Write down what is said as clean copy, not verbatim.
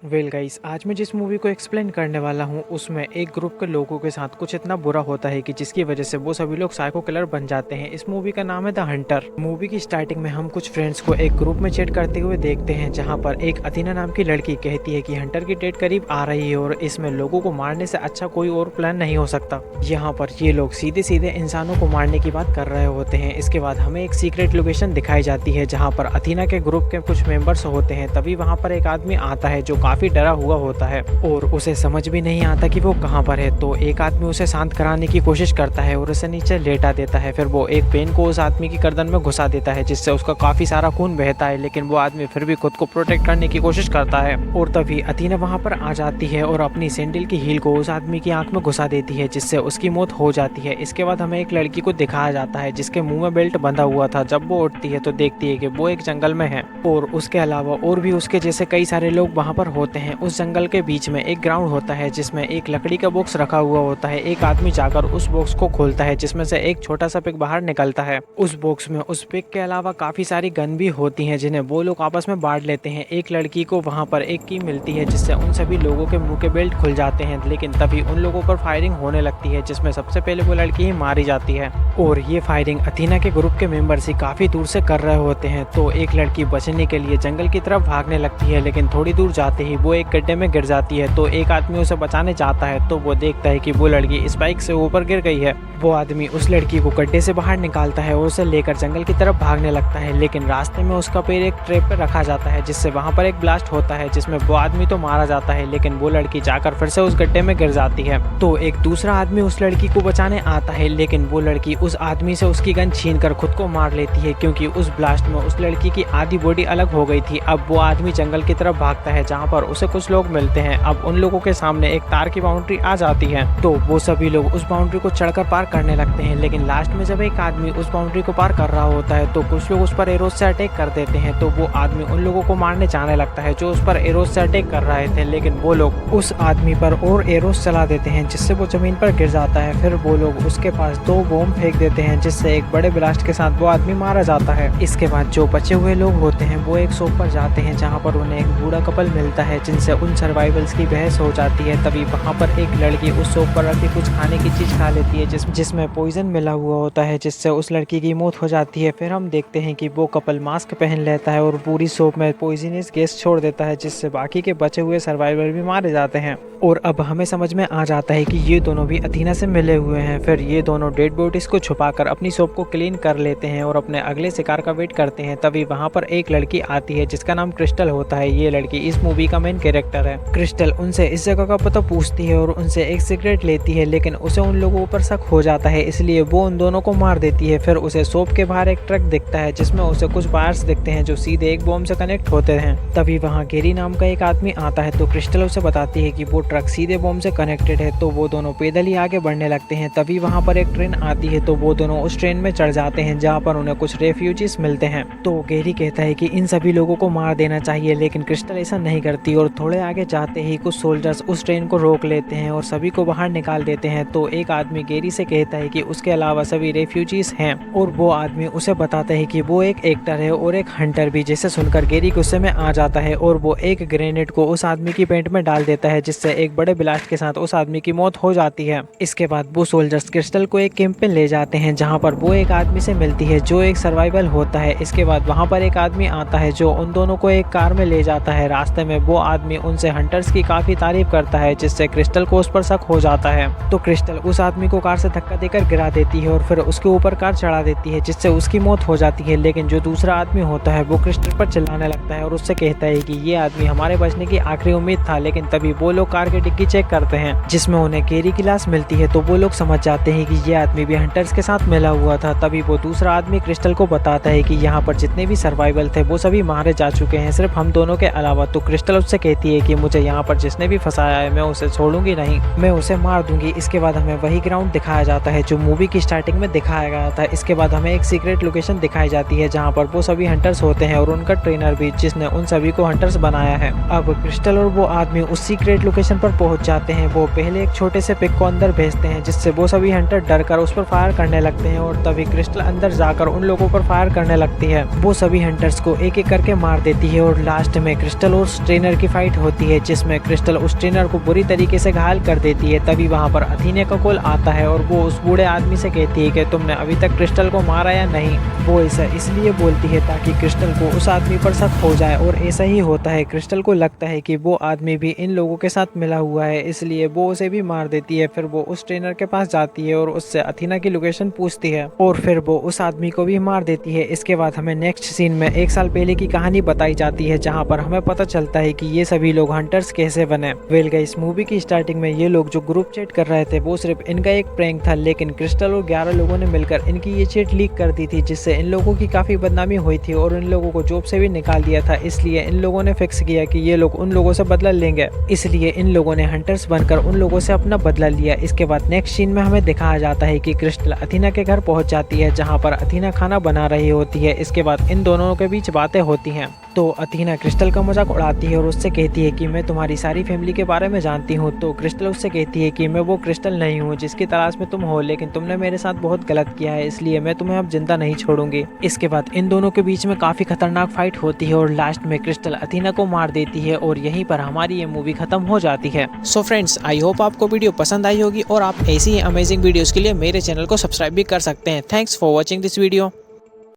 Well guys, आज मैं जिस मूवी को एक्सप्लेन करने वाला हूँ उसमें एक ग्रुप के लोगों के साथ कुछ इतना बुरा होता है कि जिसकी वजह से वो सभी लोग साइको किलर बन जाते हैं। इस मूवी का नाम है द हंटर। मूवी की स्टार्टिंग में हम कुछ फ्रेंड्स को एक ग्रुप में चैट करते हुए देखते हैं, जहाँ पर एक अथीना नाम की लड़की कहती है कि हंटर की डेट करीब आ रही है और इसमें लोगों को मारने से अच्छा कोई और प्लान नहीं हो सकता। यहाँ पर ये लोग सीधे सीधे इंसानों को मारने की बात कर रहे होते हैं। इसके बाद हमें एक सीक्रेट लोकेशन दिखाई जाती है जहाँ पर अथीना के ग्रुप के कुछ मेंबर्स होते हैं। तभी वहाँ पर एक आदमी आता है जो काफी डरा हुआ होता है और उसे समझ भी नहीं आता कि वो कहाँ पर है। तो एक आदमी उसे शांत कराने की कोशिश करता है और उसे नीचे लेटा देता है। फिर वो एक पेन को उस आदमी की गर्दन में घुसा देता है जिससे उसका काफी सारा खून बहता है, लेकिन वो आदमी फिर भी खुद को प्रोटेक्ट करने की कोशिश करता है। और तभी अथीना वहाँ पर आ जाती है और अपनी सैंडल की हील को उस आदमी की आंख में घुसा देती है जिससे उसकी मौत हो जाती है। इसके बाद हमें एक लड़की को दिखाया जाता है जिसके मुंह में बेल्ट बंधा हुआ था। जब वो उठती है तो देखती है कि वो एक जंगल में है और उसके अलावा और भी उसके जैसे कई सारे लोग वहाँ पर होते हैं। उस जंगल के बीच में एक ग्राउंड होता है जिसमें एक लकड़ी का बॉक्स रखा हुआ होता है। एक आदमी जाकर उस बॉक्स को खोलता है जिसमें से एक छोटा सा पिग बाहर निकलता है। उस बॉक्स में उस पिग के अलावा काफी सारी गन भी होती हैं जिन्हें वो लोग आपस में बांट लेते हैं। एक लड़की को वहां पर एक की मिलती है जिससे उन सभी लोगों के मुंह के बेल्ट खुल जाते हैं, लेकिन तभी उन लोगों पर फायरिंग होने लगती है जिसमें सबसे पहले वो लड़की ही मारी जाती है। और ये फायरिंग अथीना के ग्रुप के मेंबर्स ही काफी दूर से कर रहे होते हैं। तो एक लड़की बचने के लिए जंगल की तरफ भागने लगती है, लेकिन थोड़ी दूर जाते ही वो एक गड्ढे में गिर जाती है। तो एक आदमी उसे बचाने जाता है तो वो देखता है कि वो लड़की स्पाइक से ऊपर गिर गई है। वो आदमी उस लड़की को गड्ढे से बाहर निकालता है और उसे लेकर जंगल की तरफ भागने लगता है, लेकिन रास्ते में उसका पैर एक ट्रैप पर रखा जाता है जिससे वहां पर एक ब्लास्ट होता है जिसमें वो आदमी तो मारा जाता है, लेकिन वो लड़की जाकर फिर से उस गड्ढे में गिर जाती है। तो एक दूसरा आदमी उस लड़की को बचाने आता है, लेकिन वो लड़की उस आदमी से उसकी गन छीन कर खुद को मार लेती है क्योंकि उस ब्लास्ट में उस लड़की की आधी बॉडी अलग हो गई थी। अब वो आदमी जंगल की तरफ भागता है जहाँ पर उसे कुछ लोग मिलते हैं। अब उन लोगों के सामने एक तार की बाउंड्री आ जाती है तो वो सभी लोग उस बाउंड्री को चढ़कर पार करने लगते हैं, लेकिन लास्ट में जब एक आदमी उस बाउंड्री को पार कर रहा होता है तो कुछ लोग उस पर एरोस से अटैक कर देते हैं। तो वो आदमी उन लोगों को मारने जाने लगता है जो उस पर एरोस से अटैक कर रहे थे, लेकिन वो लोग उस आदमी पर और एरोस चला देते हैं जिससे वो जमीन पर गिर जाता है। फिर वो लोग उसके पास 2 बॉम्ब फेंक देते हैं जिससे एक बड़े ब्लास्ट के साथ वो आदमी मारा जाता है। इसके बाद जो बचे हुए लोग होते हैं वो एक शॉप पर जाते हैं जहाँ पर उन्हें एक बूढ़ा कपल मिलता है जिनसे उन सर्वाइवल्स की बहस हो जाती है। तभी वहाँ पर एक लड़की उस शॉप पर रखी कुछ खाने की चीज खा लेती है जिसमें पॉइजन मिला हुआ होता है जिससे उस लड़की की मौत हो जाती है। फिर हम देखते हैं कि वो कपल मास्क पहन लेता है और पूरी शॉप में पॉइजनस गैस छोड़ देता है जिससे बाकी के बचे हुए सर्वाइवर भी मारे जाते हैं। और अब हमें समझ में आ जाता है कि ये दोनों भी अथीना से मिले हुए हैं। फिर ये दोनों डेड बॉडीज को छुपाकर अपनी शॉप को क्लीन कर लेते हैं और अपने अगले शिकार का वेट करते हैं। तभी वहाँ पर एक लड़की आती है जिसका नाम क्रिस्टल होता है। ये लड़की इस मूवी का मेन कैरेक्टर है। क्रिस्टल उनसे इस जगह का पता पूछती है और उनसे एक सिगरेट लेती है, लेकिन उसे उन लोगों पर शक हो जाता है इसलिए वो उन दोनों को मार देती है। फिर उसे शॉप के बाहर एक ट्रक दिखता है जिसमें उसे कुछ वायर्स दिखते हैं जो सीधे एक बॉम्ब से कनेक्ट होते हैं। तभी वहाँ गेरी नाम का एक आदमी आता है तो क्रिस्टल उसे बताती है कि वो ट्रक सीधे बॉम्ब से कनेक्टेड है। तो वो दोनों पैदल ही आगे बढ़ने लगते हैं। तभी वहाँ पर एक ट्रेन आती है तो वो दोनों उस ट्रेन में चढ़ जाते हैं जहाँ पर उन्हें कुछ रेफ्यूजीज मिलते हैं। तो गेरी कहता है कि इन सभी लोगों को मार देना चाहिए, लेकिन क्रिस्टल ऐसा नहीं करती और थोड़े आगे जाते ही कुछ सोल्जर्स उस ट्रेन को रोक लेते हैं और सभी को बाहर निकाल देते हैं। तो एक आदमी गेरी से कहता है कि उसके अलावा सभी रेफ्यूजीज हैं और वो आदमी उसे बताता है कि वो एक एक्टर है और एक हंटर भी, जिसे सुनकर गेरी गुस्से में आ जाता है और वो एक ग्रेनेड को उस आदमी की पेट में डाल देता है जिससे एक बड़े ब्लास्ट के साथ उस आदमी की मौत हो जाती है। इसके बाद वो सोल्जर्स क्रिस्टल को एक कैंप में ले जाते हैं जहाँ पर वो एक आदमी से मिलती है जो एक सर्वाइवल होता है। इसके बाद वहाँ पर एक आदमी आता है जो उन दोनों को एक कार में ले जाता है। रास्ते में वो आदमी उनसे हंटर्स की काफी तारीफ करता है जिससे क्रिस्टल को उस पर शक हो जाता है। तो क्रिस्टल उस आदमी को कार से धक्का देकर गिरा देती है और फिर उसके ऊपर कार चढ़ा देती है जिससे उसकी मौत हो जाती है। लेकिन जो दूसरा आदमी होता है वो क्रिस्टल पर चिल्लाने लगता है और उससे कहता है कि ये आदमी हमारे बचने की आखिरी उम्मीद था। लेकिन तभी वो लोग कार की डिग्गी चेक करते हैं जिसमें उन्हें गेरी की लाश मिलती है तो वो लोग समझ जाते हैं कि ये आदमी भी हंटर्स के साथ मिला हुआ था। तभी वो दूसरा आदमी क्रिस्टल को बताता है कि यहाँ पर जितने भी सर्वाइवल थे वो सभी मारे जा चुके हैं, सिर्फ हम दोनों के अलावा। तो क्रिस्टल उससे कहती है कि मुझे यहाँ पर जिसने भी फंसाया है मैं उसे छोड़ूंगी नहीं, मैं उसे मार दूंगी। इसके बाद हमें वही ग्राउंड दिखाया जाता है जो मूवी की स्टार्टिंग में दिखाया गया था। इसके बाद हमें एक सीक्रेट लोकेशन दिखाई जाती है जहाँ पर वो सभी हंटर्स होते हैं और उनका ट्रेनर भी, जिसने उन सभी को हंटर्स बनाया है। अब क्रिस्टल और वो आदमी उस सीक्रेट लोकेशन लोकेशन पर पहुंच जाते हैं। वो पहले एक छोटे से पिग को अंदर भेजते हैं, जिससे वो सभी हंटर डर कर उस पर फायर करने लगते हैं और तभी क्रिस्टल अंदर जाकर उन लोगों पर फायर करने लगती है। वो सभी हंटर्स को एक एक करके मार देती है और लास्ट में क्रिस्टल और उस ट्रेनर की फाइट होती है, जिसमें क्रिस्टल उस ट्रेनर को बुरी तरीके से घायल कर देती है। तभी वहाँ पर अथीना का कॉल आता है और वो उस बूढ़े आदमी से कहती है कि तुमने अभी तक क्रिस्टल को मारा या नहीं। वो ऐसा इसलिए बोलती है ताकि क्रिस्टल को उस आदमी पर शक हो जाए, और ऐसा ही होता है। क्रिस्टल को लगता है कि वो आदमी भी इन लोगों के साथ मिला हुआ है, इसलिए वो उसे भी मार देती है। फिर वो उस ट्रेनर के पास जाती है और उससे अथीना की लोकेशन पूछती है और फिर वो उस आदमी को भी मार देती है। इसके बाद हमें नेक्स्ट सीन में 1 साल पहले की कहानी बताई जाती है, जहाँ पर हमें पता चलता है कि ये सभी लोग हंटर्स कैसे बने। वेल गाइस, मूवी की स्टार्टिंग में ये लोग जो ग्रुप चैट कर रहे थे वो सिर्फ इनका एक प्रैंक था, लेकिन क्रिस्टल और 11 लोगों ने मिलकर इनकी ये चैट लीक कर दी थी, जिससे इन लोगों की काफी बदनामी हुई थी और इन लोगों को जॉब से भी निकाल दिया था। इसलिए इन लोगों ने फिक्स किया कि ये लोग उन लोगों से बदला लेंगे, इसलिए इन लोगों ने हंटर्स बनकर उन लोगों से अपना बदला लिया। इसके बाद नेक्स्ट सीन में हमें दिखाया जाता है कि क्रिस्टल अथीना के घर पहुंच जाती है, जहां पर अथीना खाना बना रही होती है। इसके बाद इन दोनों के बीच बातें होती हैं, तो अथीना क्रिस्टल का मजाक उड़ाती है और उससे कहती है कि मैं तुम्हारी सारी फैमिली के बारे में जानती हूँ। तो क्रिस्टल उससे कहती है कि मैं वो क्रिस्टल नहीं हूँ जिसकी तलाश में तुम हो, लेकिन तुमने मेरे साथ बहुत गलत किया है, इसलिए मैं तुम्हें अब जिंदा नहीं छोड़ूंगी। इसके बाद इन दोनों के बीच में काफी खतरनाक फाइट होती है और लास्ट में क्रिस्टल अथीना को मार देती है और यहीं पर हमारी ये मूवी खत्म हो जाती है। सो फ्रेंड्स, आई होप आपको वीडियो पसंद आई होगी और आप ऐसी ही अमेजिंग वीडियोस के लिए मेरे चैनल को सब्सक्राइब भी कर सकते हैं। Thanks for watching this video.